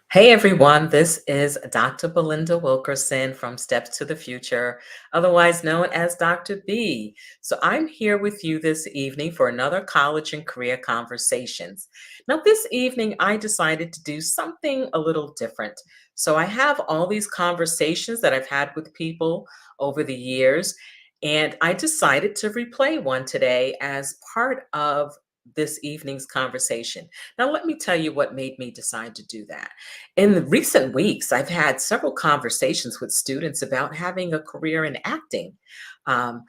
Hey everyone, this is Dr. Belinda Wilkerson from Steps to the Future, otherwise known as Dr. B. So I'm here with you this evening for another college and career conversations. Now, this evening I decided to do something a little different. So I have all these conversations that I've had with people over the years, and I decided to replay one today as part of this evening's conversation. Now, let me tell you what made me decide to do that. In the recent weeks, I've had several conversations with students about having a career in acting. Um,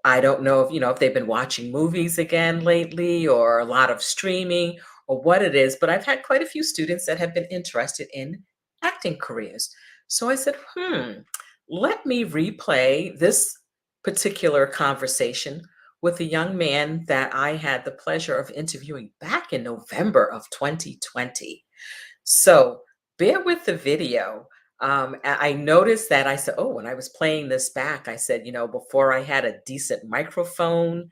I don't know if they've been watching movies again lately or a lot of streaming or what it is, but I've had quite a few students that have been interested in acting careers. So I said, let me replay this particular conversation with a young man that I had the pleasure of interviewing back in November of 2020. So bear with the video. I noticed that I said, oh, when I was playing this back, I said, before I had a decent microphone.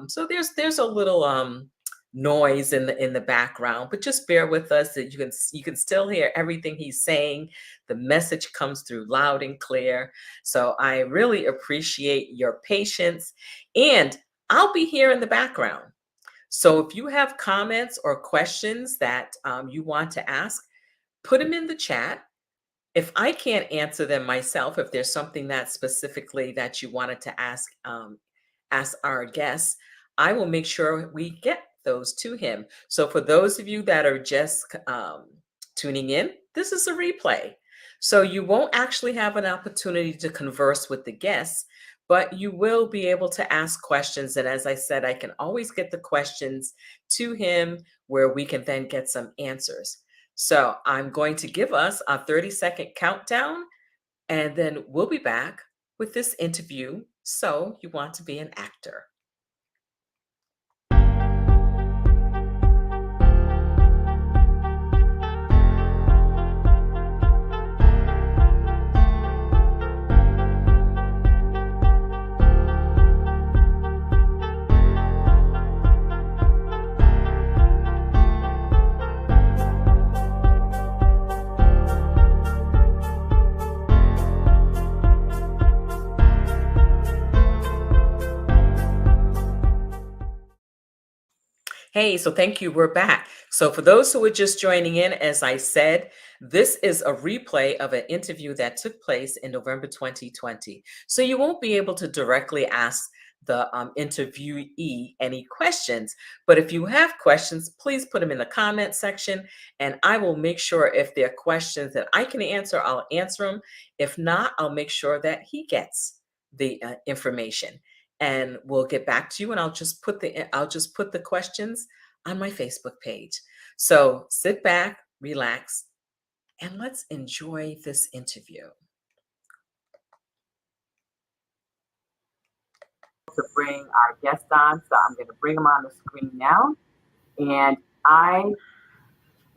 So there's a little noise in the background, but just bear with us that you can still hear everything he's saying. The message comes through loud and clear. So I really appreciate your patience, and I'll be here in the background. So if you have comments or questions that you want to ask, put them in the chat. If I can't answer them myself, if there's something that specifically that you wanted to ask our guests, I will make sure we get those to him. So for those of you that are just tuning in, this is a replay. So you won't actually have an opportunity to converse with the guests, but you will be able to ask questions. And as I said, I can always get the questions to him where we can then get some answers. So I'm going to give us a 30-second countdown, and then we'll be back with this interview. So you want to be an actor. Hey, so thank you. We're back. So for those who are just joining in, as I said, this is a replay of an interview that took place in November 2020. So you won't be able to directly ask the interviewee any questions, but if you have questions, please put them in the comment section, and I will make sure if there are questions that I can answer, I'll answer them. If not, I'll make sure that he gets the information, and we'll get back to you, and I'll just put the questions on my Facebook page. So sit back, relax, and let's enjoy this interview. To bring our guest on, so I'm going to bring him on the screen now, and I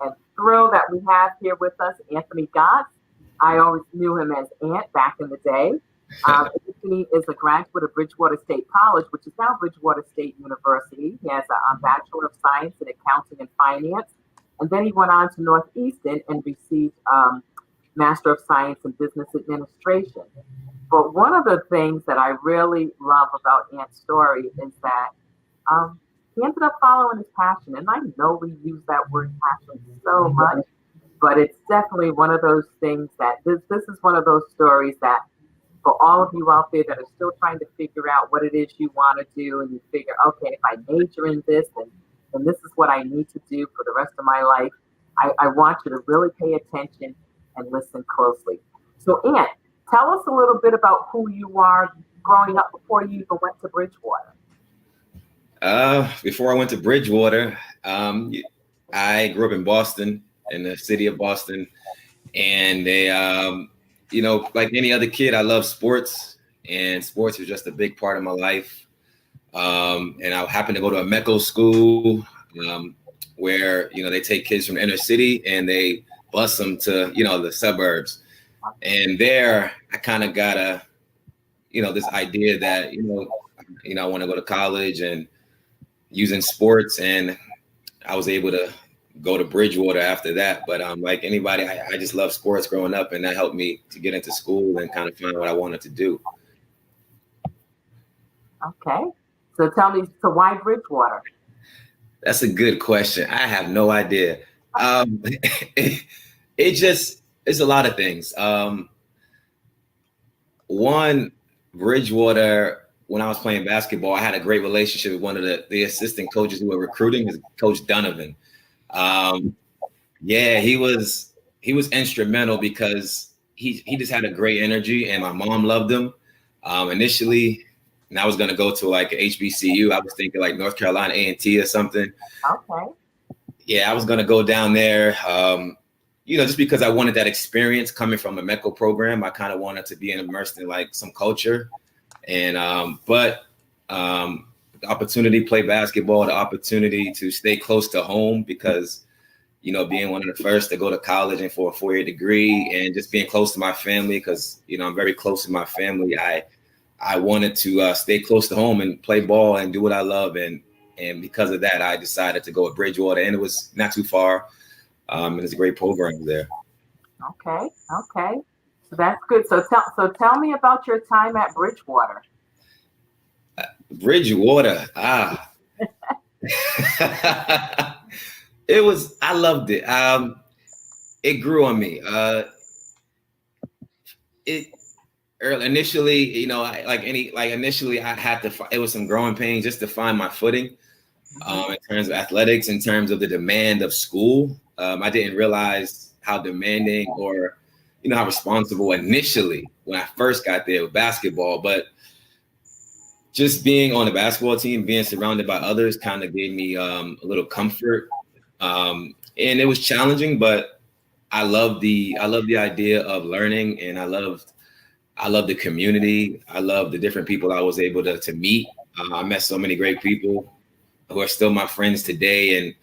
am thrilled that we have here with us Anthony Goss. I always knew him as Ant back in the day. Anthony is a graduate of Bridgewater State College, which is now Bridgewater State University. He has a Bachelor of Science in Accounting and Finance. And then he went on to Northeastern and received Master of Science in Business Administration. But one of the things that I really love about Ant's story is that he ended up following his passion. And I know we use that word passion so much, but it's definitely one of those things that this is one of those stories that for all of you out there that are still trying to figure out what it is you want to do, and you figure, okay, if I major in this, then this is what I need to do for the rest of my life, I want you to really pay attention and listen closely. So Ant, tell us a little bit about who you are growing up before you even went to Bridgewater. Before I went to Bridgewater, I grew up in Boston, in the city of Boston, and like any other kid, I love sports, and sports was just a big part of my life. And I happened to go to a MECO school where, they take kids from the inner city and they bus them to, the suburbs. And there I kind of got this idea that, I want to go to college and using sports. And I was able to go to Bridgewater after that. But like anybody, I just love sports growing up, and that helped me to get into school and kind of find what I wanted to do. Okay. So tell me, so why Bridgewater? That's a good question. I have no idea. It's a lot of things. One, Bridgewater, when I was playing basketball, I had a great relationship with one of the assistant coaches who were recruiting, is Coach Donovan. Yeah, he was instrumental because he just had a great energy, and my mom loved him. Initially, and I was gonna go to like a HBCU. I was thinking like North Carolina A&T or something. Okay. Yeah, I was gonna go down there. Just because I wanted that experience coming from a medical program. I kind of wanted to be immersed in like some culture, and the opportunity to play basketball, the opportunity to stay close to home, because being one of the first to go to college and for a 4-year degree, and just being close to my family, because I'm very close to my family. I wanted to stay close to home and play ball and do what I love, and because of that, I decided to go at Bridgewater, and it was not too far. And it's a great program there. Okay. So that's good. So tell me about your time at Bridgewater. Bridgewater, I loved it. It grew on me. Initially, initially I had to. It was some growing pains just to find my footing. In terms of athletics, in terms of the demand of school. I didn't realize how demanding or, how responsible initially when I first got there with basketball. But just being on the basketball team, being surrounded by others kind of gave me a little comfort. And it was challenging, but I love the idea of learning, and I love the community. I love the different people I was able to meet. I met so many great people who are still my friends today, and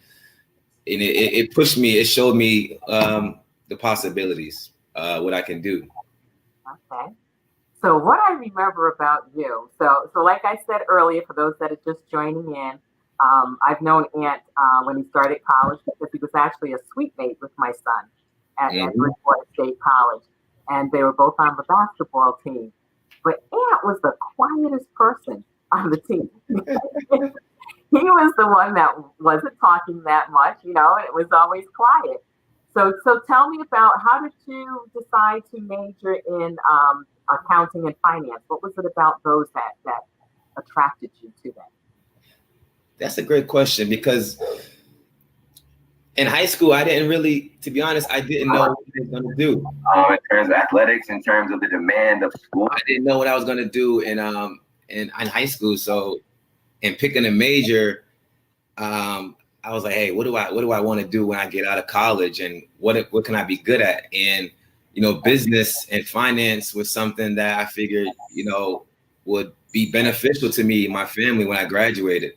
it pushed me. It showed me the possibilities, what I can do. Okay. So what I remember about you, so like I said earlier, for those that are just joining in, I've known Ant when he started college, because he was actually a suite mate with my son at Bridgewater State College, and they were both on the basketball team. But Ant was the quietest person on the team. He was the one that wasn't talking that much, and it was always quiet. So tell me about, how did you decide to major in accounting and finance? What was it about those that attracted you to that? That's a great question, because in high school, I didn't really, to be honest, I didn't know what I was going to do in terms of athletics, in terms of the demand of school. I didn't know what I was going to do in high school. So in picking a major, I was like, hey, what do I want to do when I get out of college, and what can I be good at? And business and finance was something that I figured would be beneficial to me and my family when I graduated.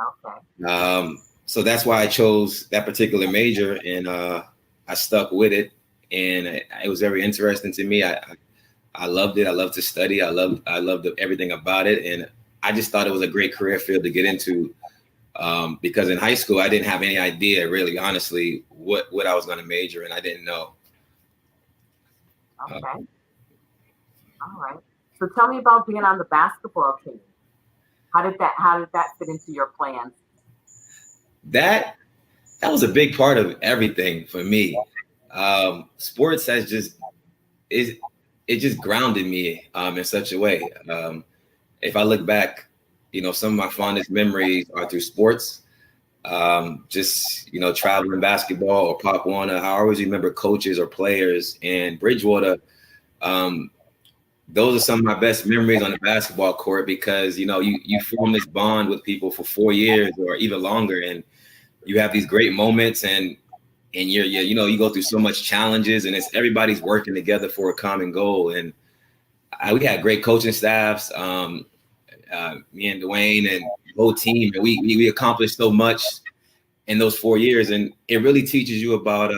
Okay. So that's why I chose that particular major, and I stuck with it, and it was very interesting to me. I loved it. I loved to study. I loved everything about it, and I just thought it was a great career field to get into. Because in high school, I didn't have any idea, really, honestly, what I was going to major in. I didn't know. Okay. All right. So tell me about being on the basketball team. How did that fit into your plans? That was a big part of everything for me. Sports has it just grounded me in such a way. If I look back, some of my fondest memories are through sports. Just traveling basketball or Pop Warner. I always remember coaches or players, and Bridgewater. Those are some of my best memories on the basketball court, because you form this bond with people for 4 years or even longer, and you have these great moments, and you go through so much challenges, and it's everybody's working together for a common goal. And we had great coaching staffs. Me and Dwayne and the whole team, and we accomplished so much in those 4 years, and it really teaches you about.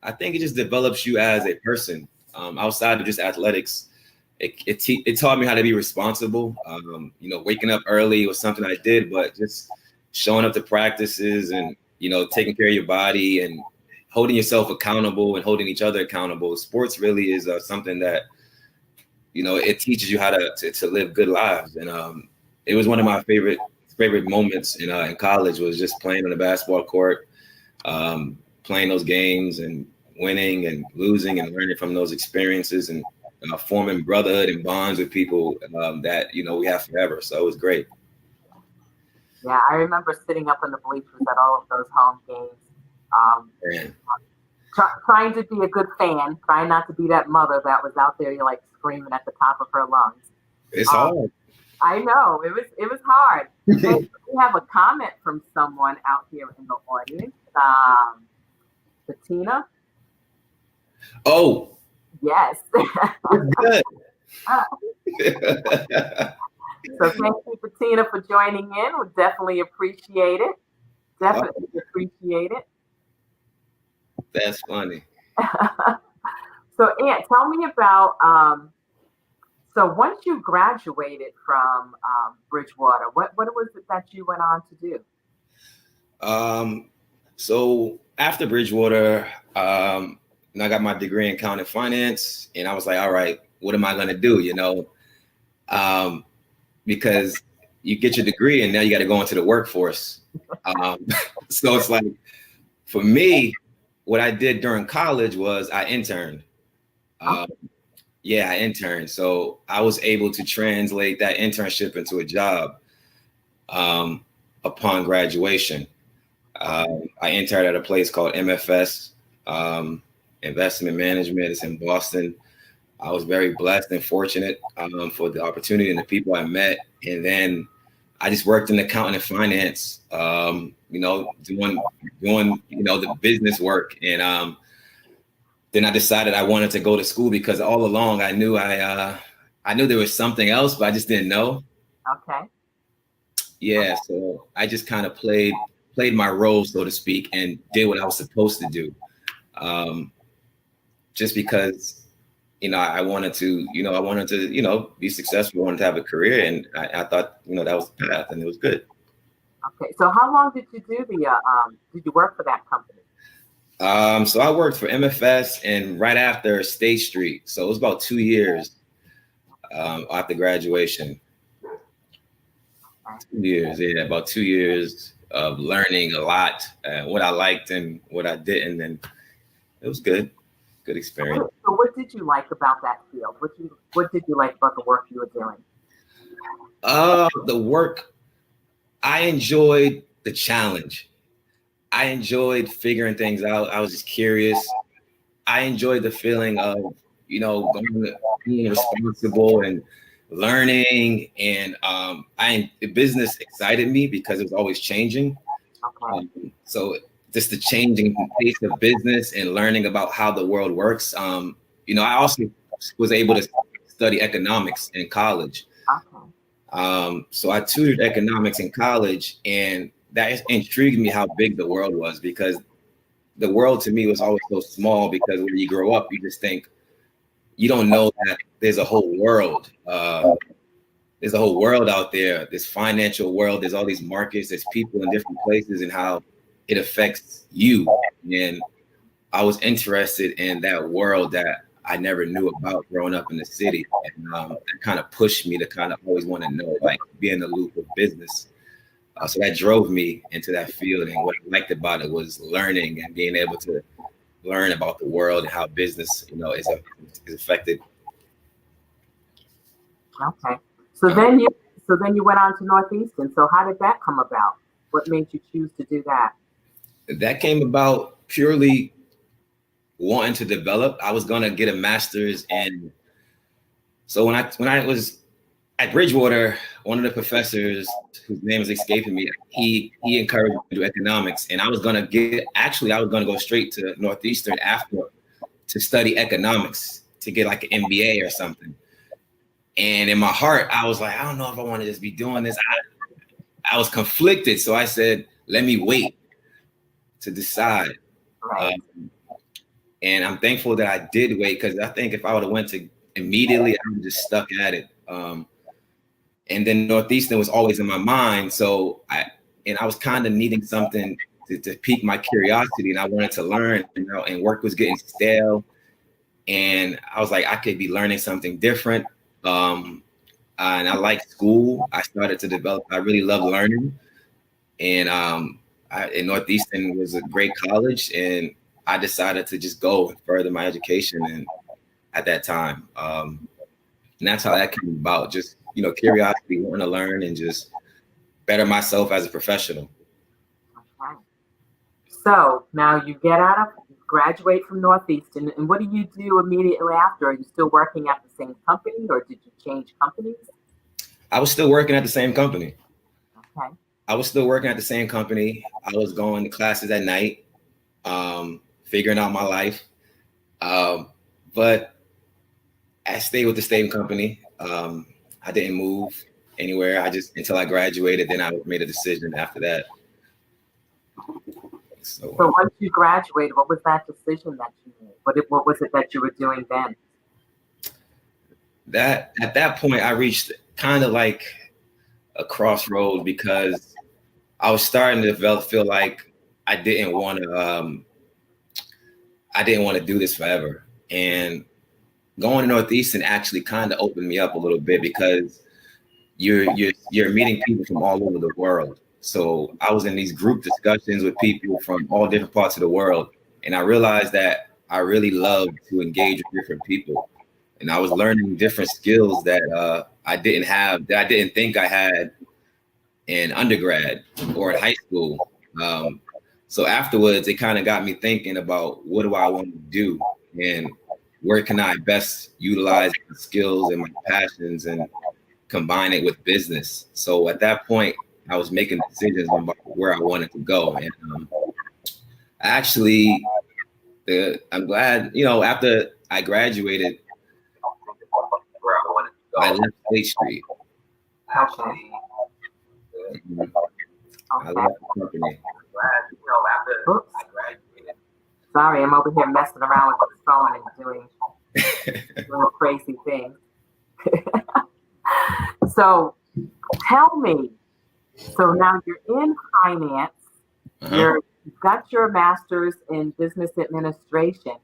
I think it just develops you as a person outside of just athletics. It taught me how to be responsible. Waking up early was something I did, but just showing up to practices and taking care of your body and holding yourself accountable and holding each other accountable. Sports really is something that, it teaches you how to live good lives. And it was one of my favorite moments in college, was just playing on the basketball court, playing those games and winning and losing and learning from those experiences, and forming brotherhood and bonds with people that, we have forever. So it was great. Yeah, I remember sitting up in the bleachers at all of those home games, trying to be a good fan, trying not to be that mother that was out there, like screaming at the top of her lungs. It's hard. I know, it was hard. We have a comment from someone out here in the audience, Bettina. Oh, yes. good. So thank you, Bettina, for joining in. We definitely appreciate it. Appreciate it. That's funny. So, Ant, tell me about. So, once you graduated from Bridgewater, what was it that you went on to do? So after Bridgewater, I got my degree in accounting and finance, and I was like, all right, what am I going to do? Because you get your degree and now you got to go into the workforce. So it's like, for me, what I did during college was I interned. I interned. So I was able to translate that internship into a job upon graduation. I interned at a place called MFS, Investment Management. It's in Boston. I was very blessed and fortunate for the opportunity and the people I met. And then I just worked in accounting and finance, doing the business work. And then I decided I wanted to go to school, because all along I knew there was something else, but I just didn't know. Okay. Yeah, so I just kind of played my role, so to speak, and did what I was supposed to do. Just because, I wanted to, be successful, I wanted to have a career, and I thought, that was the path, and it was good. Okay, so how long did you do did you work for that company? So I worked for MFS and right after State Street. So it was about 2 years after graduation. 2 years, yeah, about 2 years of learning a lot, what I liked and what I didn't, and it was good experience. So what did you like about that field? What did you like about the work you were doing? The work, I enjoyed the challenge. I enjoyed figuring things out. I was just curious. I enjoyed the feeling of, being responsible and learning. And the business excited me because it was always changing. So just the changing pace of business and learning about how the world works. I also was able to study economics in college. So I tutored economics in college, and that intrigued me how big the world was, because the world to me was always so small, because when you grow up, you just think, you don't know that there's a whole world. There's a whole world out there, this financial world, there's all these markets, there's people in different places, and how it affects you. And I was interested in that world that I never knew about growing up in the city. And that kind of pushed me to kind of always want to know, like, be in the loop of business. So that drove me into that field. And what I liked about it was learning and being able to learn about the world and how business, is affected. Okay. So then you went on to Northeastern. So how did that come about? What made you choose to do that? That came about purely wanting to develop. I was going to get a master's in. So when I was at Bridgewater, one of the professors, whose name is escaping me, he encouraged me to do economics, and I was going to go straight to Northeastern after to study economics, to get like an MBA or something. And in my heart, I was like, I don't know if I want to just be doing this. I was conflicted, so I said, let me wait to decide. Right. And I'm thankful that I did wait, because I think if I would have went to immediately, I would have just stuck at it. And then Northeastern was always in my mind. So I was kind of needing something to pique my curiosity, and I wanted to learn, and work was getting stale. And I was like, I could be learning something different. And I liked school. I started to develop, I really love learning. And in Northeastern was a great college, and I decided to just go and further my education. And at that time, and that's how that came about. Just, curiosity, wanting to learn and just better myself as a professional. Okay. So now you graduate from Northeastern, and what do you do immediately after? Are you still working at the same company, or did you change companies? I was still working at the same company. Okay. I was still working at the same company. I was going to classes at night, figuring out my life. But I stayed with the same company. I didn't move anywhere. Until I graduated, then I made a decision after that. So once you graduated, what was that decision that you made? What was it that you were doing then? At that point, I reached kind of like a crossroad, because I was starting to feel like I didn't want to do this forever. And going to Northeastern actually kind of opened me up a little bit, because you're meeting people from all over the world. So I was in these group discussions with people from all different parts of the world, and I realized that I really love to engage with different people, and I was learning different skills that I didn't think I had in undergrad or in high school. So afterwards, it kind of got me thinking about, what do I want to do, and where can I best utilize my skills and my passions and combine it with business. So at that point, I was making decisions about where I wanted to go. And I'm glad, after I graduated, where I wanted to go, I left State Street. Okay. I left the company. Oops. I graduated. Sorry, I'm over here messing around with the phone and doing crazy things. So tell me, so now you're in finance, you've got your master's in business administration.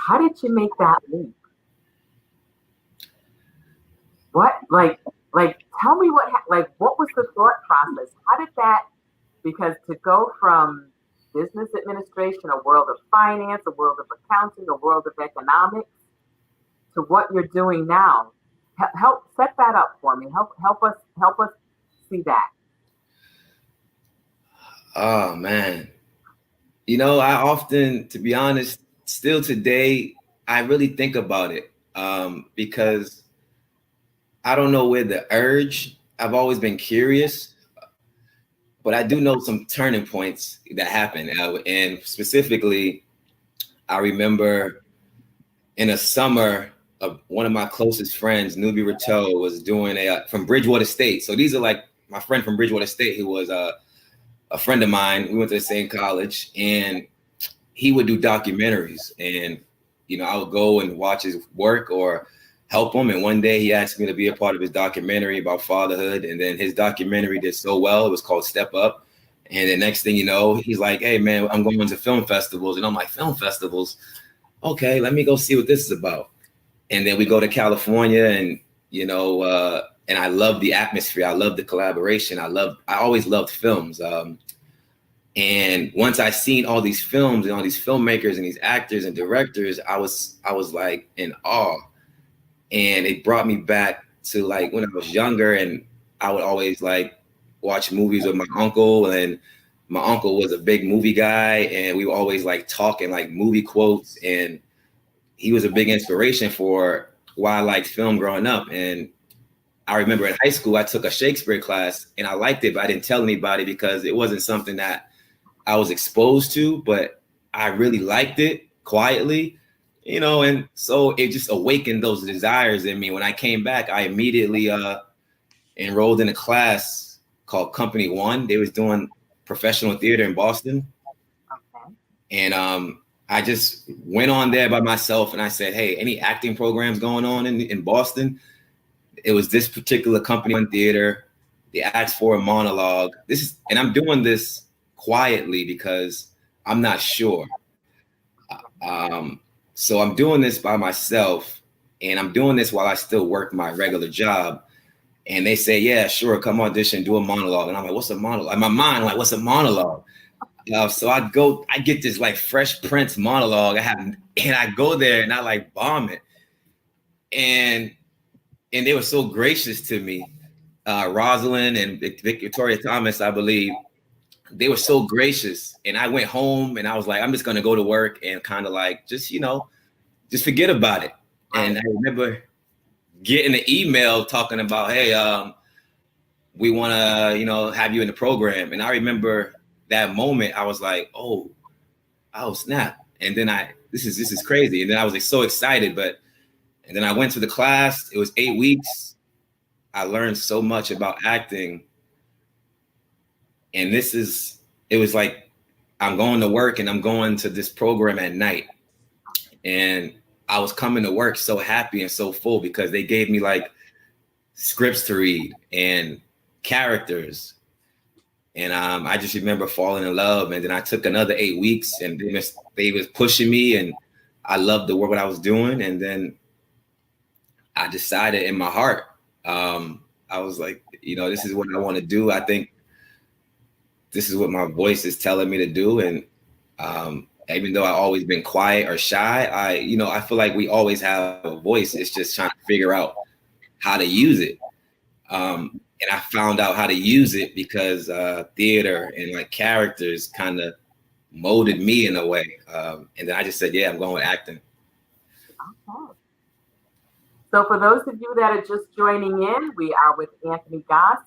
How did you make that leap? What, tell me what was the thought process? How did that, because to go from business administration, a world of finance, a world of accounting, a world of economics, to what you're doing now, help set that up for me. Help us see that. Oh man, I often, to be honest, still today, I really think about it, because I don't know where the urge. I've always been curious, but I do know some turning points that happened, and specifically, I remember in a summer, one of my closest friends, Nubi Rateau, was doing from Bridgewater State. So these are like my friend from Bridgewater State, who was a friend of mine. We went to the same college, and he would do documentaries, and I would go and watch his work or help him. And one day he asked me to be a part of his documentary about fatherhood, and then his documentary did so well. It was called Step Up. And the next thing you know, he's like, "Hey man, I'm going to film festivals." And I'm like, "Film festivals? Okay, let me go see what this is about." And then we go to California, and and I love the atmosphere. I love the collaboration. I always loved films. And once I seen all these films and all these filmmakers and these actors and directors, I was like in awe. And it brought me back to like when I was younger, and I would always like watch movies with my uncle, and my uncle was a big movie guy, and we were always like talking like movie quotes, and he was a big inspiration for why I liked film growing up. And I remember in high school, I took a Shakespeare class, and I liked it, but I didn't tell anybody because it wasn't something that I was exposed to, but I really liked it quietly, and so it just awakened those desires in me. When I came back, I immediately enrolled in a class called Company One. They was doing professional theater in Boston. Okay. And I just went on there by myself, and I said, "Hey, any acting programs going on in Boston?" It was this particular Company One theater. they asked for a monologue. And I'm doing this quietly because I'm not sure. So I'm doing this by myself, and I'm doing this while I still work my regular job. And they say, yeah, sure, come audition, do a monologue. And I'm like, what's a monologue? In my mind, I'm like, what's a monologue? So I get this like Fresh Prince monologue. And I go there and I like bomb it. And they were so gracious to me. Rosalind and Victoria Thomas, I believe, they were so gracious. And I went home and I was like, I'm just going to go to work and kind of like, just forget about it. And I remember getting an email talking about, hey, we want to, have you in the program. And I remember that moment, I was like, oh snap. And then this is crazy. And then I was like so excited, and then I went to the class. It was 8 weeks. I learned so much about acting. And it was like, I'm going to work and I'm going to this program at night. And I was coming to work so happy and so full because they gave me like scripts to read and characters. And I just remember falling in love. And then I took another 8 weeks and they was pushing me, and I loved the work what I was doing. And then I decided in my heart, I was like, this is what I want to do. I think this is what my voice is telling me to do. And even though I've always been quiet or shy, I feel like we always have a voice. It's just trying to figure out how to use it. And I found out how to use it because theater and like characters kind of molded me in a way. And then I just said, yeah, I'm going with acting. Okay. So for those of you that are just joining in, we are with Anthony Goss,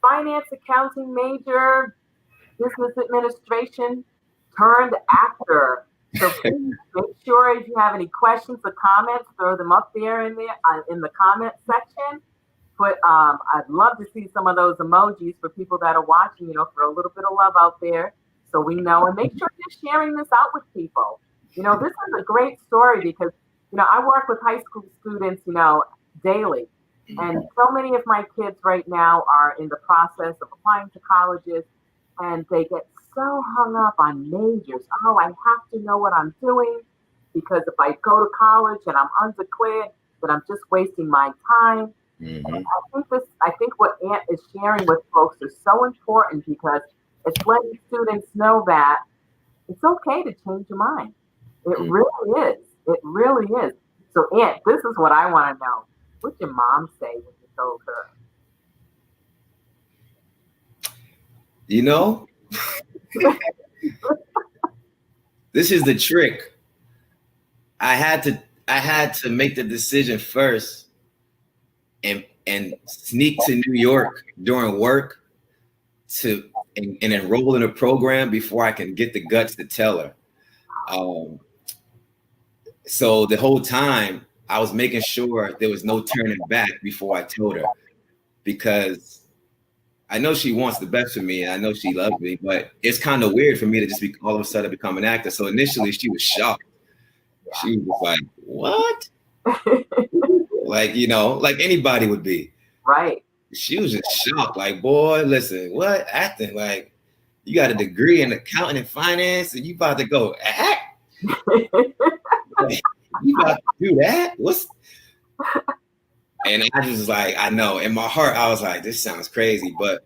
finance accounting major, business administration turned actor. So please make sure if you have any questions or comments, throw them up there in the comment section. I'd love to see some of those emojis for people that are watching, throw a little bit of love out there so we know, and make sure you're sharing this out with people. This is a great story because, I work with high school students, daily. And so many of my kids right now are in the process of applying to colleges, and they get so hung up on majors. Oh, I have to know what I'm doing because if I go to college and I'm undeclared, then I'm just wasting my time. Mm-hmm. I think what Ant is sharing with folks is so important because it's letting students know that it's okay to change your mind. It really is. It really is. So Ant, this is what I want to know. What'd your mom say when you told her? This is the trick. I had to make the decision first and sneak to New York during work and enroll in a program before I can get the guts to tell her. So the whole time I was making sure there was no turning back before I told her, because I know she wants the best for me and I know she loves me, but it's kind of weird for me to just all of a sudden become an actor. So initially she was shocked. She was like, what? Like, like anybody would be. Right. She was just shocked. Like, boy, listen, what? Acting? Like, you got a degree in accounting and finance and you about to go act? Like, you about to do that? And I just was like, I know. In my heart, I was like, this sounds crazy. But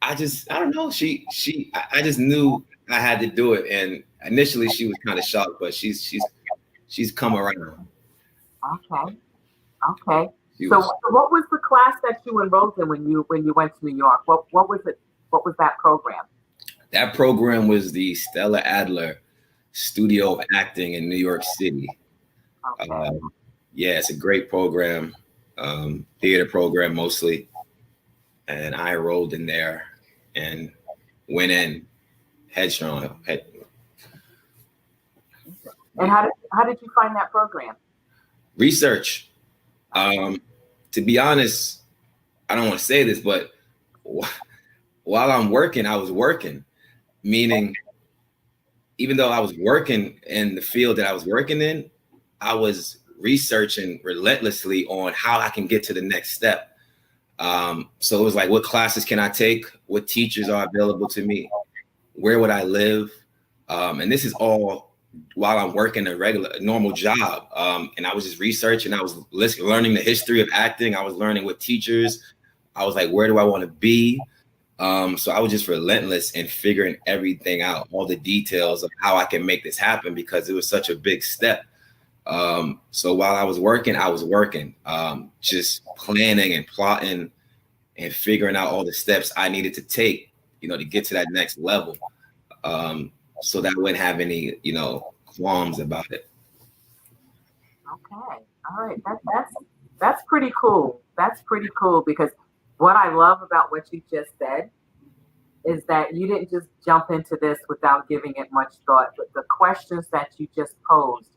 I don't know. I just knew I had to do it. And initially she was kind of shocked, but she's come around. Okay. So what was the class that you enrolled in when you went to New York? What was it? What was that program? That program was the Stella Adler Studio of Acting in New York City. Okay. Yeah, it's a great program, theater program mostly. And I enrolled in there and went in headstrong. And how did you find that program? Research. To be honest, I don't want to say this, but while I'm working, I was working, meaning even though I was working in the field that I was working in, I was researching relentlessly on how I can get to the next step. So it was like, what classes can I take? What teachers are available to me? Where would I live? And this is all while I'm working a normal job. And I was just researching. I was learning the history of acting. I was learning with teachers. I was like, where do I want to be? So I was just relentless in figuring everything out, all the details of how I can make this happen, because it was such a big step. So while I was working, just planning and plotting and figuring out all the steps I needed to take, to get to that next level. So that I wouldn't have any, qualms about it. Okay. All right. That's pretty cool. That's pretty cool, because what I love about what you just said is that you didn't just jump into this without giving it much thought. But the questions that you just posed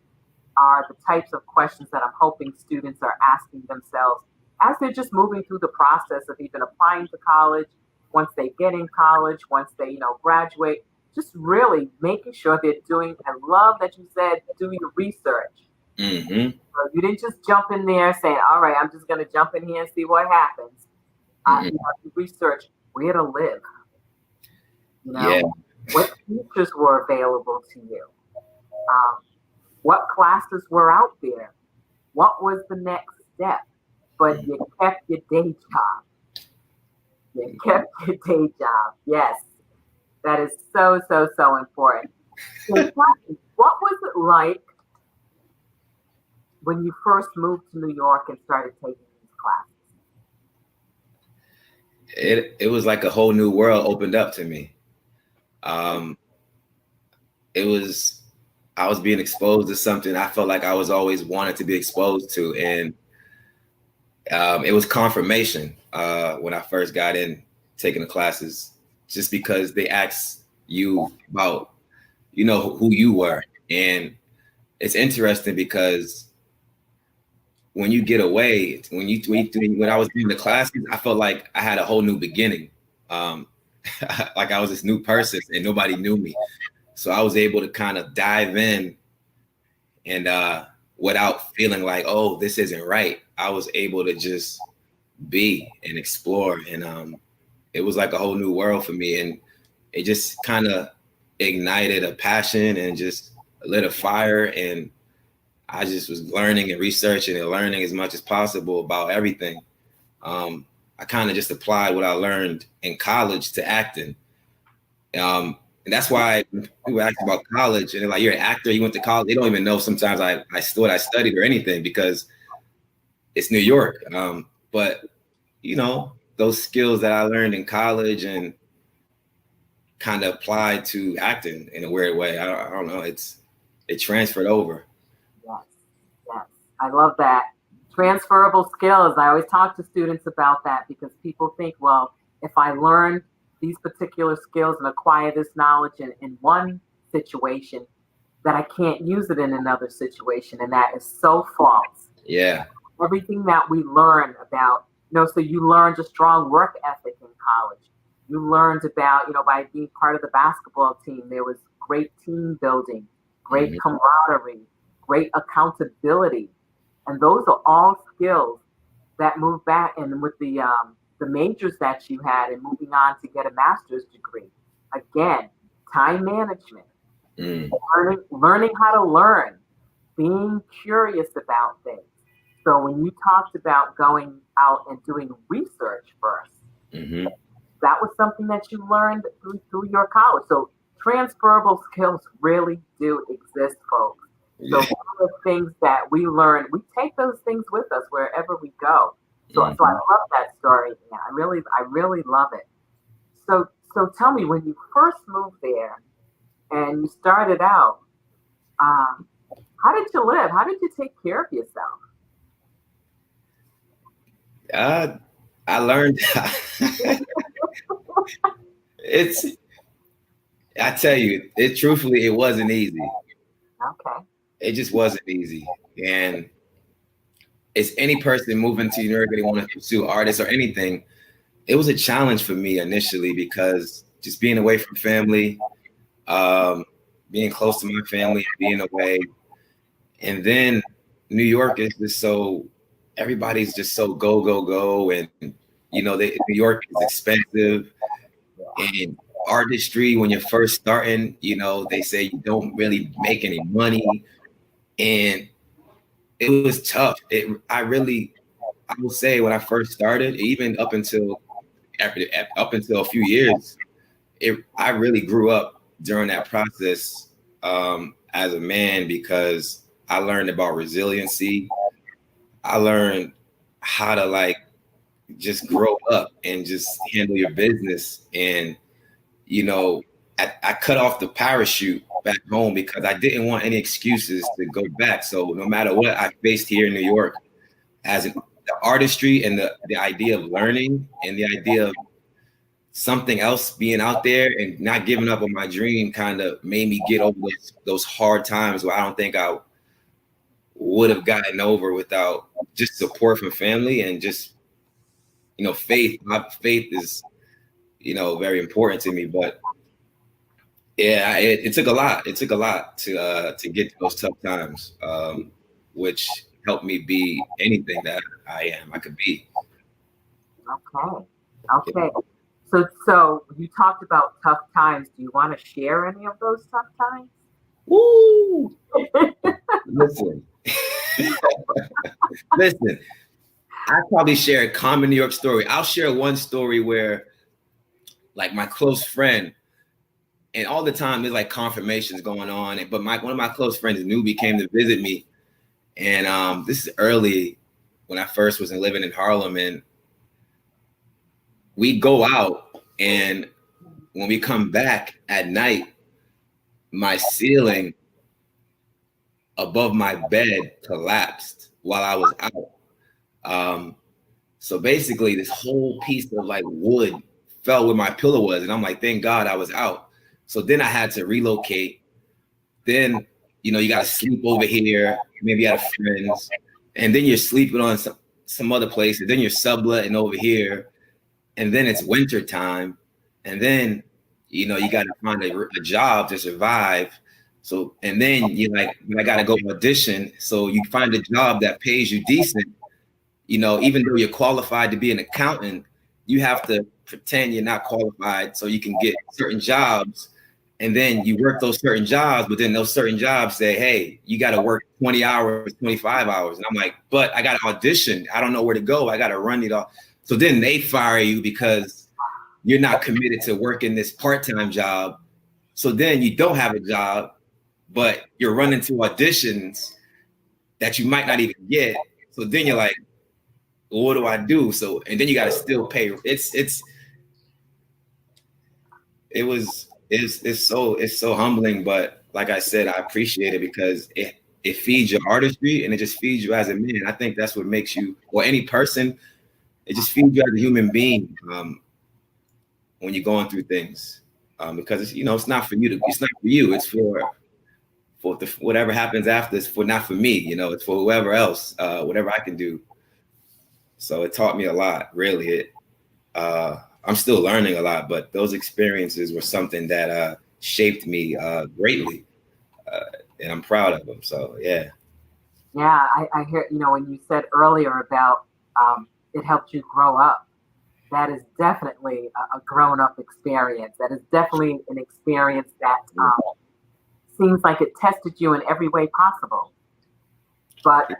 are the types of questions that I'm hoping students are asking themselves as they're just moving through the process of even applying to college, once they get in college, once they, graduate, just really making sure they're doing, I love that you said, do your research. Mm-hmm. So you didn't just jump in there saying, all right, I'm just going to jump in here and see what happens. Mm-hmm. You have to research where to live, Yeah. what teachers were available to you, what classes were out there, what was the next step. But you kept your day job. You kept your day job. Yes, that is so, so, so important. So what was it like when you first moved to New York and started taking these classes? It was like a whole new world opened up to me. I was being exposed to something I felt like I was always wanted to be exposed to. And it was confirmation when I first got in taking the classes, just because they asked you about, who you were. And it's interesting because when you get away, when I was doing the classes, I felt like I had a whole new beginning. Like I was this new person and nobody knew me. So I was able to kind of dive in and without feeling like, oh, this isn't right. I was able to just be and explore. And it was like a whole new world for me. And it just kind of ignited a passion and just lit a fire. And I just was learning and researching and learning as much as possible about everything. I kind of just applied what I learned in college to acting. And that's why people ask about college and they're like, you're an actor, you went to college. They don't even know sometimes I studied or anything, because it's New York. But those skills that I learned in college and kind of applied to acting in a weird way. I don't know. It transferred over. Yes, yes. I love that. Transferable skills. I always talk to students about that, because people think, well, if I learn these particular skills and acquire this knowledge in one situation, that I can't use it in another situation. And that is so false. Yeah. Everything that we learn about, so you learned a strong work ethic in college. You learned about, by being part of the basketball team, there was great team building, great camaraderie, great accountability. And those are all skills that move back. And with the majors that you had and moving on to get a master's degree, again, time management, learning how to learn, being curious about things. So when you talked about going out and doing research first, that was something that you learned through your college. So transferable skills really do exist, folks. So one of the things that we learn, we take those things with us wherever we go. So I love that story. Yeah, I really love it. So tell me, when you first moved there and you started out, how did you live? How did you take care of yourself? I learned I tell you, truthfully, it wasn't easy. Okay. It just wasn't easy. And it's any person moving to New York, they want to pursue artists or anything. It was a challenge for me initially, because just being away from family, being close to my family, being away. And then New York is just everybody's just so go, go, go. And New York is expensive, and artistry when you're first starting, they say you don't really make any money, and it was tough. I will say when I first started, even up until a few years, I really grew up during that process as a man, because I learned about resiliency. I learned how to just grow up and just handle your business. And, I cut off the parachute back home because I didn't want any excuses to go back. So no matter what I faced here in New York, the artistry and the idea of learning and the idea of something else being out there and not giving up on my dream kind of made me get over those hard times where I don't think I would have gotten over without just support from family and just, faith. My faith is, very important to me. But yeah, it took a lot. It took a lot to get to those tough times, which helped me be anything that I could be. Okay. So you talked about tough times. Do you want to share any of those tough times? Woo! Listen, listen. I probably share a common New York story. I'll share one story where, my close friend, and all the time there's confirmations going on. But one of my close friends, Newbie, came to visit me, and this is early when I first was living in Harlem, and we go out, and when we come back at night, my ceiling above my bed collapsed while I was out. So basically this whole piece of wood fell where my pillow was. And I'm like, thank God I was out. So then I had to relocate. Then, you got to sleep over here, maybe at a friend's. And then you're sleeping on some other places. Then you're subletting over here. And then it's winter time. And then, you got to find a job to survive. So, and then I got to go audition. So you find a job that pays you decent. Even though you're qualified to be an accountant, you have to pretend you're not qualified so you can get certain jobs. And then you work those certain jobs, but then those certain jobs say, hey, you got to work 20 hours, 25 hours. And I'm like, but I got to audition. I don't know where to go. I got to run it all. So then they fire you because you're not committed to working this part-time job. So then you don't have a job, but you're running to auditions that you might not even get. So then you're like, well, what do I do? So, and then you got to still pay. It's so humbling. But like I said, I appreciate it because it feeds your artistry and it just feeds you as a man. I think that's what makes you, or any person, it just feeds you as a human being when you're going through things. Because it's not for you. It's not for you. It's for whatever happens after. It's not for me. It's for whoever else. Whatever I can do. So it taught me a lot, really. I'm still learning a lot, but those experiences were something that shaped me greatly, and I'm proud of them. So, yeah. Yeah, I hear, when you said earlier about it helped you grow up, that is definitely a grown-up experience. That is definitely an experience that seems like it tested you in every way possible. But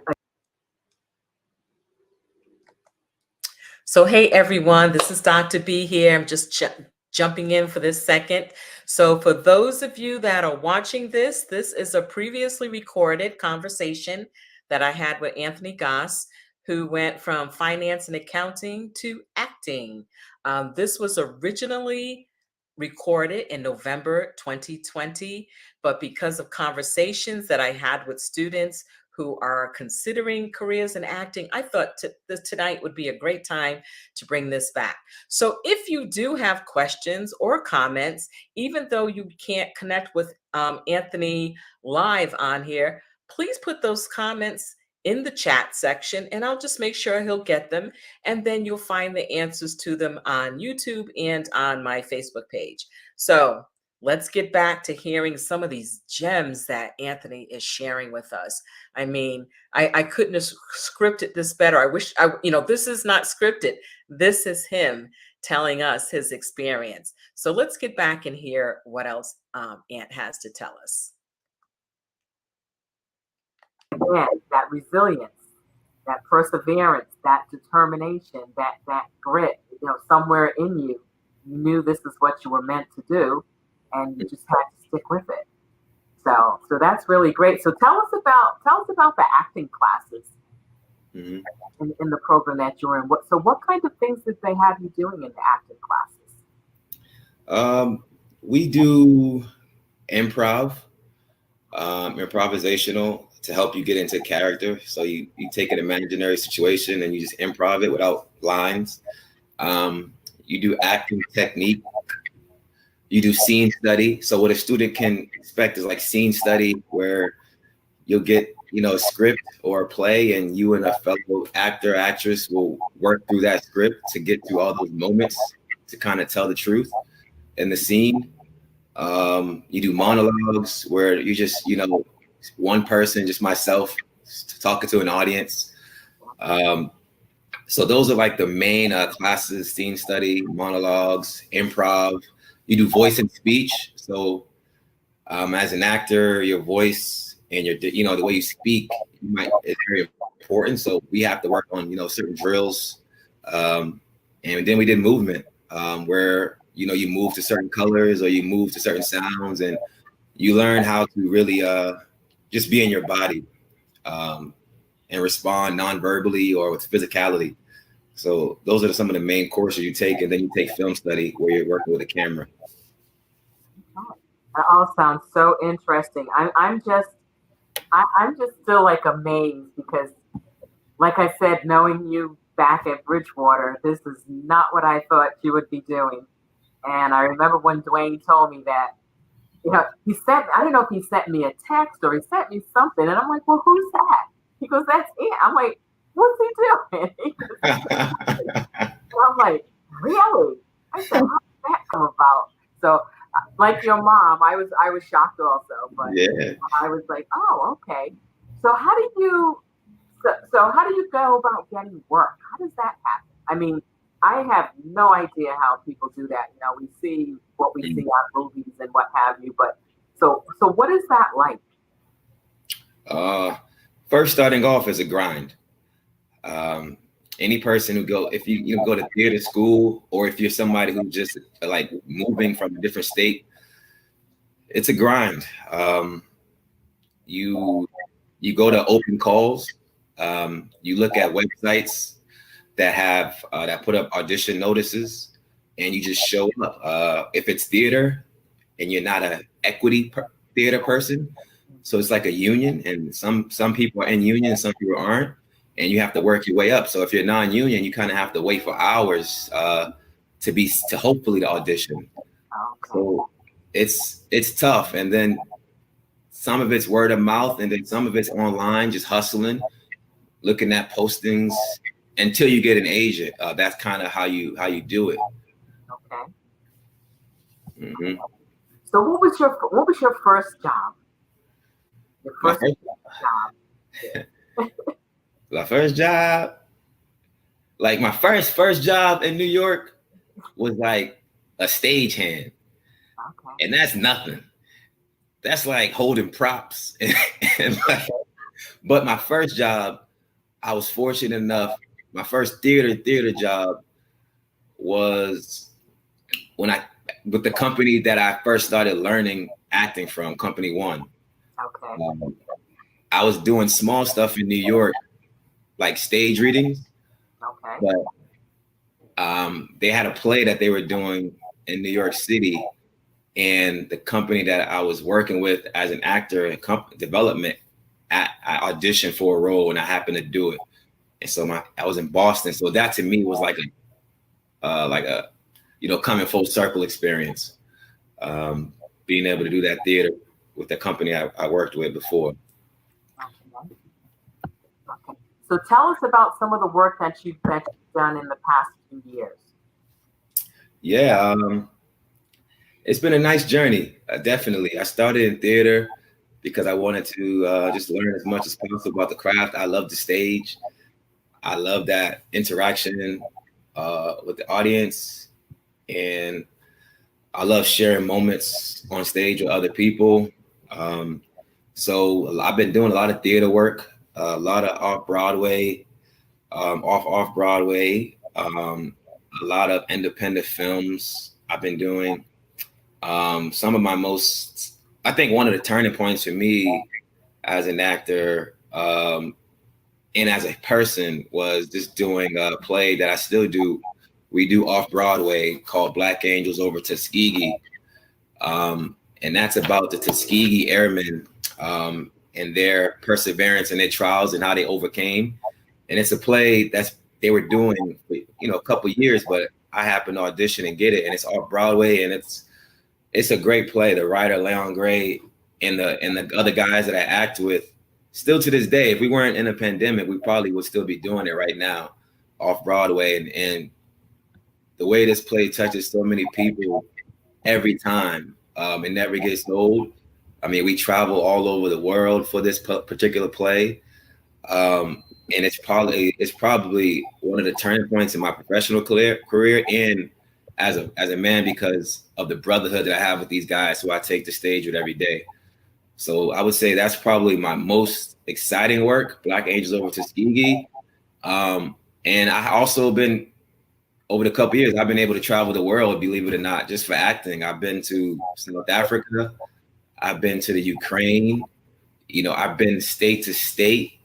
So, hey everyone, this is Dr. B here. I'm just jumping in for this second. So, for those of you that are watching this is a previously recorded conversation that I had with Anthony Goss, who went from finance and accounting to acting. This was originally recorded in November 2020, but because of conversations that I had with students who are considering careers in acting, I thought tonight would be a great time to bring this back. So if you do have questions or comments, even though you can't connect with Anthony live on here, please put those comments in the chat section and I'll just make sure he'll get them. And then you'll find the answers to them on YouTube and on my Facebook page. So let's get back to hearing some of these gems that Anthony is sharing with us. I mean, I couldn't have scripted this better. I wish this is not scripted. This is him telling us his experience. So let's get back and hear what else Ant has to tell us. Again, that resilience, that perseverance, that determination, that grit, somewhere in you, you knew this is what you were meant to do, and you just had to stick with it. So that's really great. So tell us about the acting classes Mhm. in the program that you're in. What kind of things did they have you doing in the acting classes? We do improv, improvisational to help you get into character. So you take an imaginary situation and you just improv it without lines. You do acting technique. You do scene study. So what a student can expect is like scene study where you'll get, a script or a play, and you and a fellow actor, actress will work through that script to get through all those moments to kind of tell the truth in the scene. You do monologues where you just, one person, just myself, talking to an audience. So those are like the main classes: scene study, monologues, improv. You do voice and speech. So as an actor, your voice and the way you speak is very important. So we have to work on, certain drills. And then we did movement, where, you move to certain colors or you move to certain sounds, and you learn how to really just be in your body and respond non-verbally or with physicality. So those are some of the main courses you take. And then you take film study where you're working with a camera. That all sounds so interesting. I'm just still like amazed because, like I said, knowing you back at Bridgewater, this is not what I thought you would be doing. And I remember when Dwayne told me that, I don't know if he sent me a text or he sent me something, and I'm like, well, who's that? He goes, that's it. I'm like, what's he doing? I'm like, really? I said, how did that come about? So, like your mom, I was shocked also, but Yeah. I was like, oh, okay. So how do you go about getting work? How does that happen? I mean, I have no idea how people do that. We see what we see on movies and what have you, but so what is that like? First, starting off is a grind. Any person if you go to theater school, or if you're somebody who just like moving from a different state, it's a grind. You go to open calls. You look at websites that have that put up audition notices, and you just show up. If it's theater and you're not an equity theater person, so it's like a union, and some people are in union, some people aren't, and you have to work your way up. So if you're non-union, you kind of have to wait for hours to hopefully to audition. Okay. So it's tough, and then some of it's word of mouth, and then some of it's online, just hustling, looking at postings until you get an agent. That's kind of how you do it. Okay. Mm-hmm. So what was your first job? Your first job. My first job, like my first job in New York was like a stagehand. Okay. And that's nothing. That's like holding props. But my first job, I was fortunate enough. My first theater job was with the company that I first started learning acting from, Company One. Okay. I was doing small stuff in New York, like stage readings. Okay. But they had a play that they were doing in New York City, and the company that I was working with as an actor in development, I auditioned for a role and I happened to do it. And so I was in Boston, so that to me was like a coming full circle experience, being able to do that theater with the company I worked with before. Okay. So tell us about some of the work that you've done in the past few years. Yeah, it's been a nice journey. Definitely. I started in theater because I wanted to just learn as much as possible about the craft. I love the stage. I love that interaction with the audience, and I love sharing moments on stage with other people. So I've been doing a lot of theater work, a lot of off Broadway, off Broadway, a lot of independent films I've been doing. Some of my most, I think one of the turning points for me as an actor and as a person was just doing a play that I still do. We do off Broadway called Black Angels Over Tuskegee. And that's about the Tuskegee Airmen and their perseverance and their trials and how they overcame. And it's a play they were doing, a couple of years, but I happened to audition and get it. And it's off Broadway, and it's a great play. The writer Leon Gray and the other guys that I act with, still to this day, if we weren't in a pandemic, we probably would still be doing it right now off Broadway. And the way this play touches so many people every time, it never gets old. I mean, we travel all over the world for this particular play. And it's probably one of the turning points in my professional career and as a man, because of the brotherhood that I have with these guys who I take the stage with every day. So I would say that's probably my most exciting work, Black Angels Over Tuskegee. And I also been, over the couple years, I've been able to travel the world, believe it or not, just for acting. I've been to South Africa. I've been to the Ukraine. I've been state to state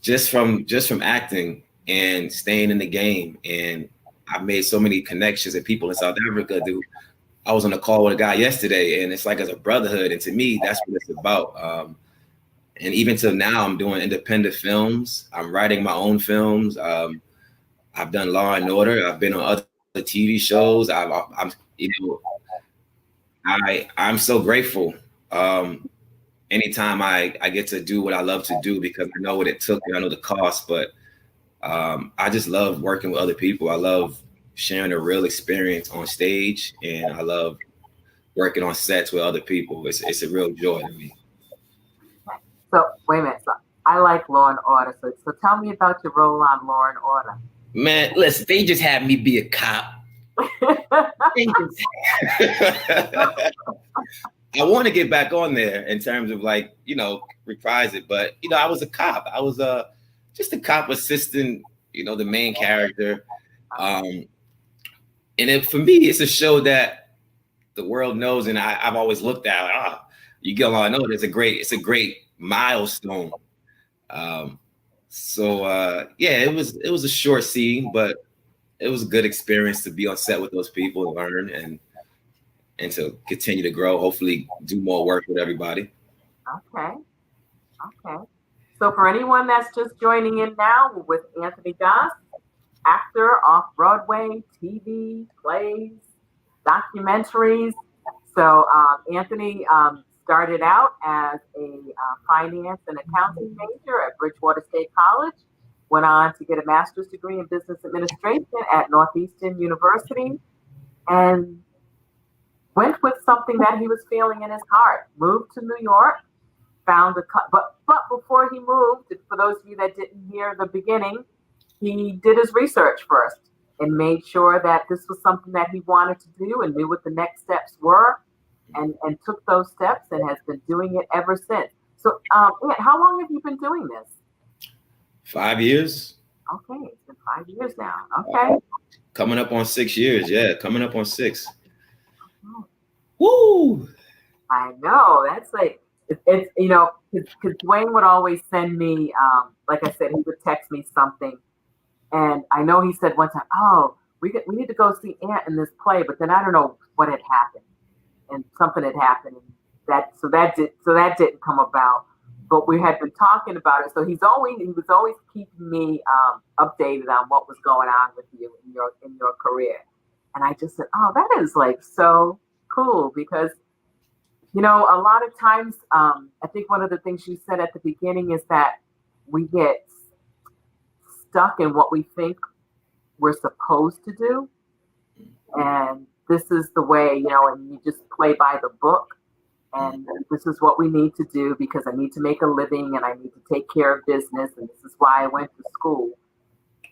just from acting and staying in the game. And I've made so many connections and people in South Africa. I was on a call with a guy yesterday, and it's like as a brotherhood. And to me, that's what it's about. And even till now, I'm doing independent films. I'm writing my own films. I've done Law and Order. I've been on other TV shows. I'm so grateful. Anytime I get to do what I love to do, because I know what it took and I know the cost, but I just love working with other people. I love sharing a real experience on stage, and I love working on sets with other people. It's a real joy to me. So wait a minute. So I like Law and Order. So tell me about your role on Law and Order. Man, listen, they just had me be a cop. I want to get back on there in terms of reprise it, but I was a cop. I was just a cop assistant, the main character. And for me, it's a show that the world knows, and I've always looked at. You get Law and Order. It's a great milestone. It was a short scene, but it was a good experience to be on set with those people and learn and to continue to grow, hopefully do more work with everybody. Okay. So for anyone that's just joining in now, with Anthony Goss, actor, off-Broadway, TV, plays, documentaries. So Anthony started out as a finance and accounting major at Bridgewater State College, went on to get a master's degree in business administration at Northeastern University, and went with something that he was feeling in his heart. Moved to New York, found but before he moved, for those of you that didn't hear the beginning, he did his research first and made sure that this was something that he wanted to do and knew what the next steps were, and took those steps and has been doing it ever since. So, Ant, how long have you been doing this? 5 years. Okay, it's been 5 years now. Okay. Coming up on 6 years. Yeah, coming up on 6. Woo! I know. That's like, it's because Dwayne would always send me, like I said, he would text me something. And I know he said one time, we need to go see Ant in this play, but then I don't know what had happened. And something had happened. And that didn't come about. But we had been talking about it. So he was always keeping me updated on what was going on with you in your career. And I just said, that is like so cool, because a lot of times I think one of the things you said at the beginning is that we get stuck in what we think we're supposed to do, and this is the way, and you just play by the book, and this is what we need to do because I need to make a living and I need to take care of business, and this is why I went to school.